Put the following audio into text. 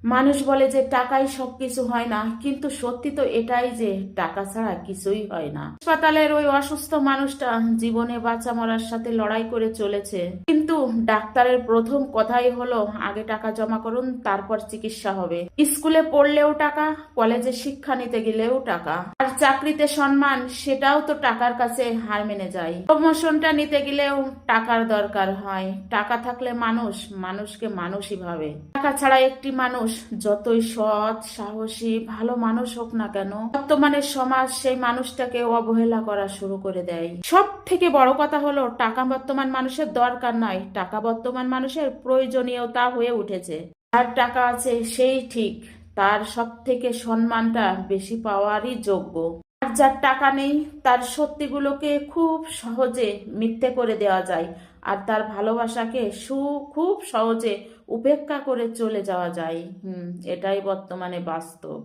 মানুষ বলে যে টাকাই সবকিছু হয় না, কিন্তু সত্যি তো এটাই যে টাকা ছাড়া কিছুই হয় না। হাসপাতালের ওই অসুস্থ মানুষটা জীবনে বাঁচা মরার সাথে লড়াই করে চলেছে, কিন্তু ডাক্তারের প্রথম কথাই হলো আগে টাকা জমা করুন, তারপর চিকিৎসা হবে। স্কুলে পড়লেও টাকা, কলেজে শিক্ষা নিতে গেলেও টাকা, আর চাকরিতে সম্মান, সেটাও তো টাকার কাছে হার মেনে যায়। প্রমোশনটা নিতে গেলেও টাকার দরকার হয়। টাকা থাকলে মানুষ মানুষকে মানুষই ভাবে। টাকা ছাড়া একটি মানুষ যতই সৎ, সাহসী, ভালো মানুষ হোক না কেন, বর্তমানে সমাজ সেই মানুষটাকে অবহেলা করা শুরু করে দেয়। সব থেকে বড় কথা হলো টাকা বর্তমান মানুষের দরকার নয়, টাকা বর্তমান মানুষের প্রয়োজনীয়তা হয়ে উঠেছে। যার টাকা আছে সেই ঠিক তার সব থেকে সম্মানটা বেশি পাওয়ারই যোগ্য। আর যার টাকা নেই তার সত্যিগুলোকে খুব সহজে মিথ্যে করে দেওয়া যায়, আর তার ভালোবাসাকে খুব সহজে উপেক্ষা করে চলে যাওয়া যায়। এটাই বর্তমানে বাস্তব।